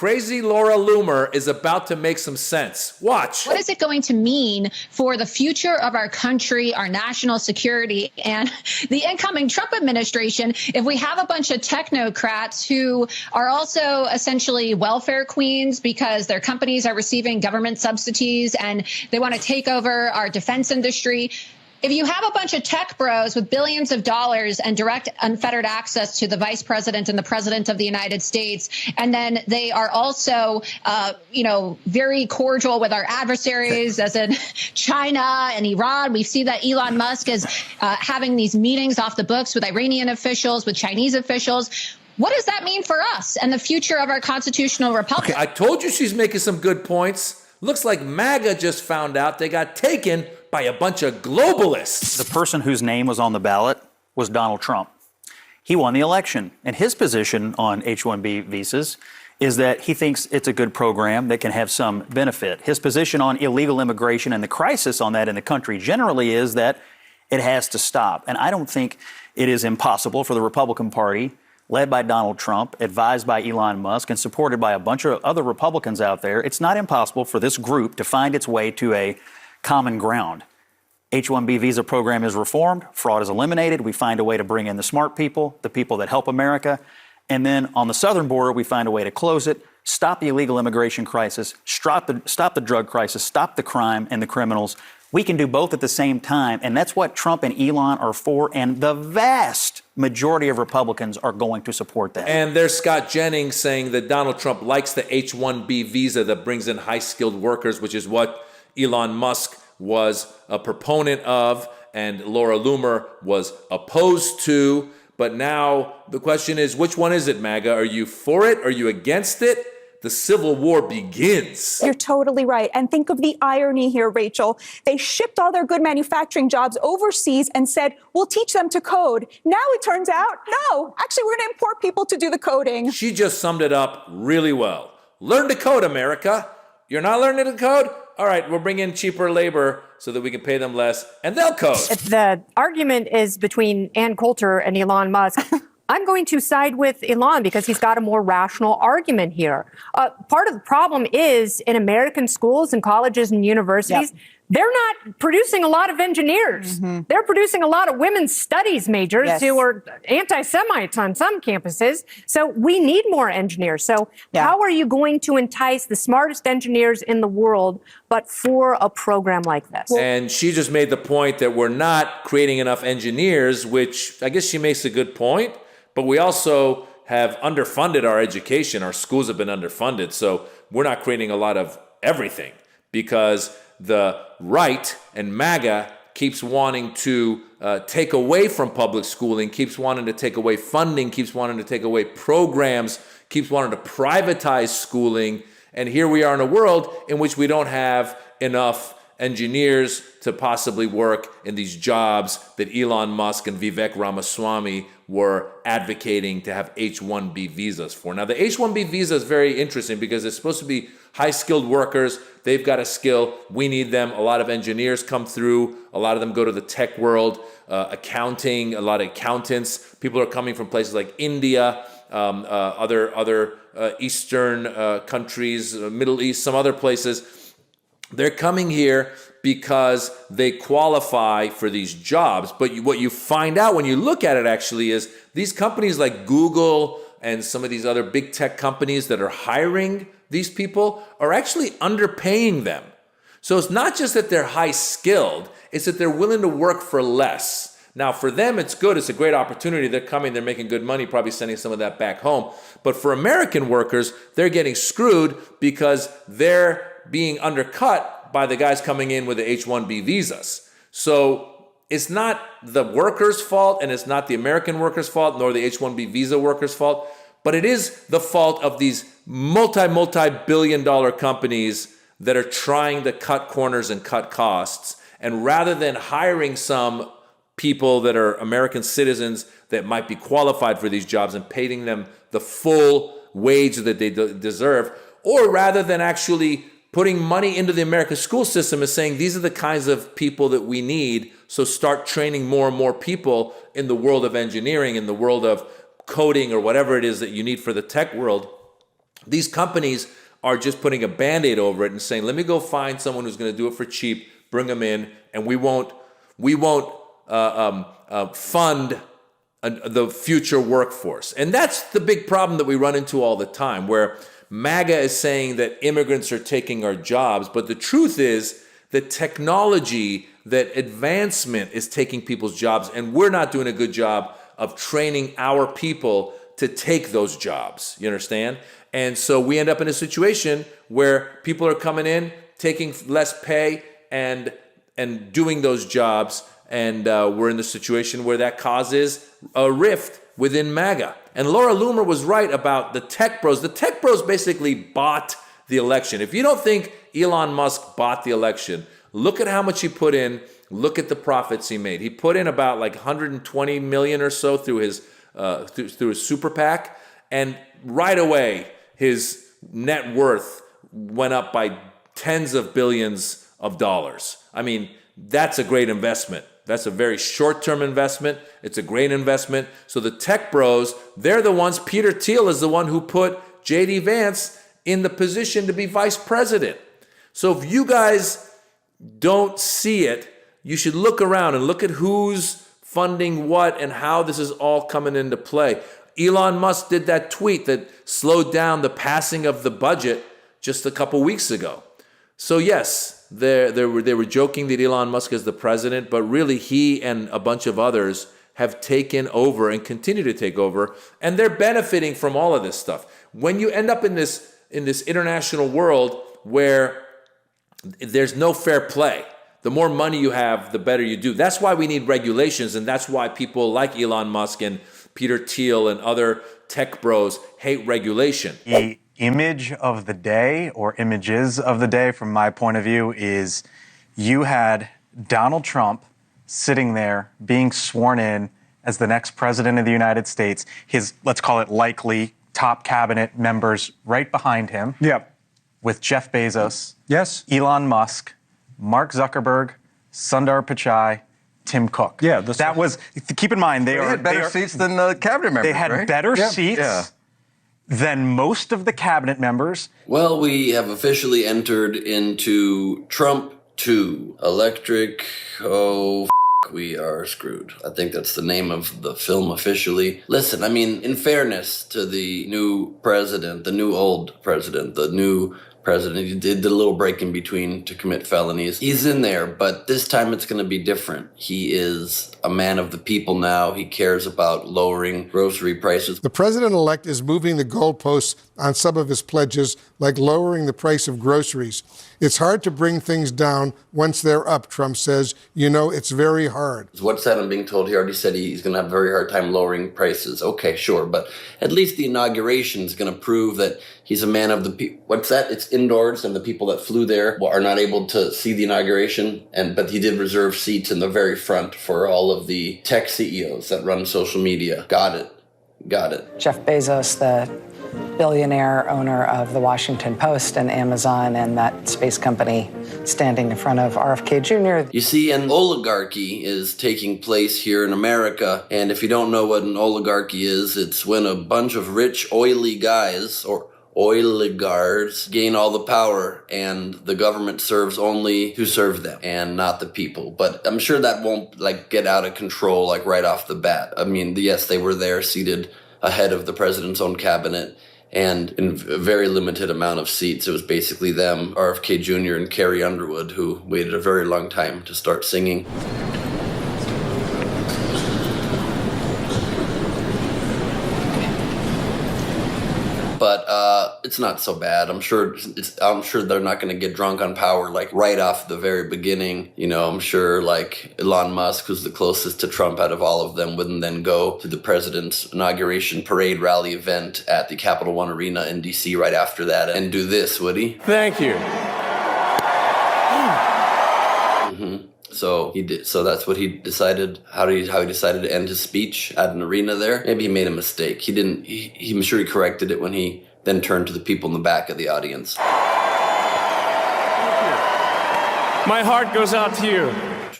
Crazy Laura Loomer is about to make some sense. Watch. What is it going to mean for the future of our country, our national security, and the incoming Trump administration if we have a bunch of technocrats who are also essentially welfare queens because their companies are receiving government subsidies and they want to take over our defense industry? If you have a bunch of tech bros with billions of dollars and direct unfettered access to the vice president and the president of the United States, and then they are also, very cordial with our adversaries, as in China and Iran. We see that Elon Musk is having these meetings off the books with Iranian officials, with Chinese officials. What does that mean for us and the future of our constitutional republic? I told you she's making some good points. Looks like Maga just found out they got taken by a bunch of globalists. The person whose name was on the ballot was Donald Trump. He won the election, and his position on H-1B visas is that he thinks it's a good program that can have some benefit. His position on illegal immigration and the crisis on that in the country generally is that it has to stop. And I don't think it is impossible for the Republican Party, led by Donald Trump, advised by Elon Musk, and supported by a bunch of other Republicans out there, it's not impossible for this group to find its way to a common ground. H-1B visa program is reformed, fraud is eliminated, we find a way to bring in the smart people, the people that help America, and then on the southern border, we find a way to close it, stop the illegal immigration crisis, stop the drug crisis, stop the crime and the criminals. We can do both at the same time, and that's what Trump and Elon are for, and the vast majority of Republicans are going to support that. And there's Scott Jennings saying that Donald Trump likes the H-1B visa that brings in high-skilled workers, which is what Elon Musk was a proponent of and Laura Loomer was opposed to. But now the question is, which one is it, Maga? Are you for it? Are you against it? The Civil War begins. You're totally right. And think of the irony here, Rachel. They shipped all their good manufacturing jobs overseas and said, we'll teach them to code. Now it turns out, no, actually, we're going to import people to do the coding. She just summed it up really well. Learn to code, America. You're not learning to code? All right, we'll bring in cheaper labor so that we can pay them less, and they'll code. If the argument is between Ann Coulter and Elon Musk, I'm going to side with Elon because he's got a more rational argument here. Part of the problem is in American schools and colleges and universities, they're not producing a lot of engineers. Mm-hmm. They're producing a lot of women's studies majors who are anti-Semites on some campuses. So we need more engineers. So how are you going to entice the smartest engineers in the world, but for a program like this? And she just made the point that we're not creating enough engineers, which I guess she makes a good point. But we also have underfunded our education. Our schools have been underfunded. So we're not creating a lot of everything because the right and Maga keeps wanting to take away from public schooling, keeps wanting to take away funding, keeps wanting to take away programs, keeps wanting to privatize schooling. And here we are in a world in which we don't have enough engineers to possibly work in these jobs that Elon Musk and Vivek Ramaswamy were advocating to have H-1B visas for. Now, the H-1B visa is very interesting because it's supposed to be high-skilled workers. They've got a skill. We need them. A lot of engineers come through. A lot of them go to the tech world, accounting, a lot of accountants. People are coming from places like India, other Eastern countries, Middle East, some other places. They're coming here because they qualify for these jobs. But what you find out when you look at it actually is these companies like Google and some of these other big tech companies that are hiring these people are actually underpaying them. So it's not just that they're high skilled, it's that they're willing to work for less. Now for them, it's good. It's a great opportunity. They're coming, they're making good money, probably sending some of that back home. But for American workers, they're getting screwed because they're being undercut by the guys coming in with the H-1B visas. So it's not the workers' fault and it's not the American workers' fault nor the H-1B visa workers' fault, but it is the fault of these multi-billion dollar companies that are trying to cut corners and cut costs. And rather than hiring some people that are American citizens that might be qualified for these jobs and paying them the full wage that they deserve, or rather than actually putting money into the American school system and saying, these are the kinds of people that we need, so start training more and more people in the world of engineering, in the world of coding or whatever it is that you need for the tech world. These companies are just putting a Band-Aid over it and saying, let me go find someone who's going to do it for cheap, bring them in, and we won't fund the future workforce. And that's the big problem that we run into all the time, where MAGA is saying that immigrants are taking our jobs, but the truth is that technology, that advancement is taking people's jobs, and we're not doing a good job of training our people to take those jobs. You understand? And so we end up in a situation where people are coming in, taking less pay and doing those jobs, and we're in the situation where that causes a rift within MAGA. And Laura Loomer was right about the tech bros. The tech bros basically bought the election. If you don't think Elon Musk bought the election, look at how much he put in. Look at the profits he made. He put in about like 120 million or so through his super PAC, and right away his net worth went up by tens of billions of dollars. I mean, that's a great investment. That's a very short-term investment. It's a great investment. So the tech bros, they're the ones. Peter Thiel is the one who put J.D. Vance in the position to be vice president. So if you guys don't see it, you should look around and look at who's funding what and how this is all coming into play. Elon Musk did that tweet that slowed down the passing of the budget just a couple weeks ago. So yes, they were joking that Elon Musk is the president, but really he and a bunch of others have taken over and continue to take over, and they're benefiting from all of this stuff. When you end up in this international world where there's no fair play, the more money you have, the better you do. That's why we need regulations, and that's why people like Elon Musk and Peter Thiel and other tech bros hate regulation. The image of the day, or images of the day from my point of view, is you had Donald Trump sitting there being sworn in as the next president of the United States. His, let's call it likely, top cabinet members right behind him. Yep. With Jeff Bezos. Yes. Elon Musk, Mark Zuckerberg, Sundar Pichai, Tim Cook. Yeah. That was, keep in mind, they had better seats than the cabinet members, They had right? better seats than most of the cabinet members. Well, we have officially entered into Trump 2. Electric, we are screwed. I think that's the name of the film officially. Listen, I mean, in fairness to the new president, the new old president, the new president, he did a little break in between to commit felonies. He's in there, but this time it's going to be different. He is a man of the people now. He cares about lowering grocery prices. The president-elect is moving the goalposts on some of his pledges, like lowering the price of groceries. It's hard to bring things down once they're up, Trump says. You know, it's very hard. What's that I'm being told? He already said he's going to have a very hard time lowering prices. Okay, sure. But at least the inauguration is going to prove that he's a man of the people. What's that? It's indoors, and the people that flew there are not able to see the inauguration. But he did reserve seats in the very front for all of the tech CEOs that run social media. Got it. Jeff Bezos, the billionaire owner of the Washington Post and Amazon and that space company, standing in front of RFK Jr. You see, an oligarchy is taking place here in America. And if you don't know what an oligarchy is, it's when a bunch of rich, oily guys, or oligarchs, gain all the power, and the government serves only to serve them and not the people. But I'm sure that won't get out of control right off the bat. I mean, yes, they were there seated ahead of the president's own cabinet, and in a very limited amount of seats. It was basically them, RFK Jr. and Carrie Underwood, who waited a very long time to start singing. But it's not so bad. I'm sure they're not going to get drunk on power right off the very beginning. You know, I'm sure Elon Musk, who's the closest to Trump out of all of them, wouldn't then go to the president's inauguration parade rally event at the Capital One Arena in D.C. right after that and do this, would he? Thank you. So he did. So that's what he decided. How he decided to end his speech at an arena there. Maybe he made a mistake. He didn't. I'm sure he corrected it when he then turned to the people in the back of the audience. My heart goes out to you.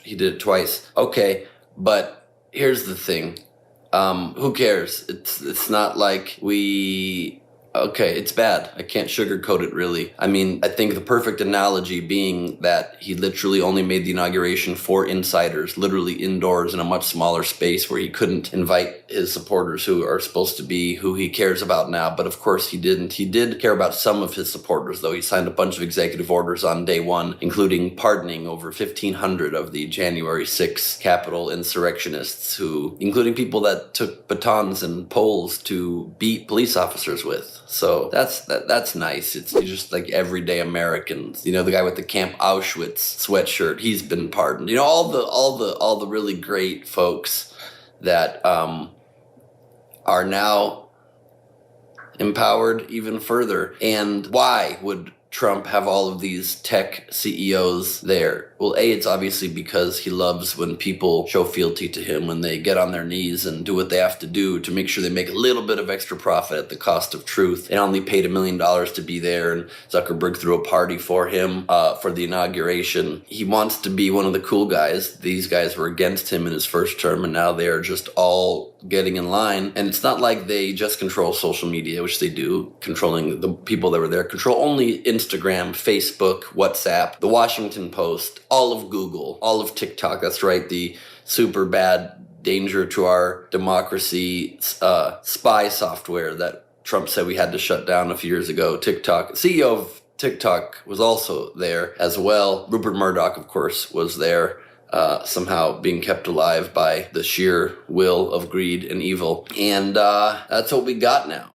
He did it twice. Okay, but here's the thing. Who cares? It's not like we Okay, it's bad. I can't sugarcoat it, really. I mean, I think the perfect analogy being that he literally only made the inauguration for insiders, literally indoors in a much smaller space where he couldn't invite his supporters who are supposed to be who he cares about now. But of course he didn't. He did care about some of his supporters, though. He signed a bunch of executive orders on day one, including pardoning over 1,500 of the January 6th Capitol insurrectionists, including people that took batons and poles to beat police officers with. So that's nice. It's just like everyday Americans. You know, the guy with the Camp Auschwitz sweatshirt, he's been pardoned. You know, all the really great folks that are now empowered even further. And why would Trump have all of these tech CEOs there? Well, A, it's obviously because he loves when people show fealty to him, when they get on their knees and do what they have to do to make sure they make a little bit of extra profit at the cost of truth. And only paid $1 million to be there, and Zuckerberg threw a party for him for the inauguration. He wants to be one of the cool guys. These guys were against him in his first term, and now they are just all getting in line. And it's not like they just control social media, which they do, controlling the people that were there. Control only Instagram, Facebook, WhatsApp, the Washington Post, all of Google, all of TikTok. That's right, the super bad danger to our democracy spy software that Trump said we had to shut down a few years ago. TikTok, CEO of TikTok was also there as well. Rupert Murdoch, of course, was there. Somehow being kept alive by the sheer will of greed and evil. And that's what we got now.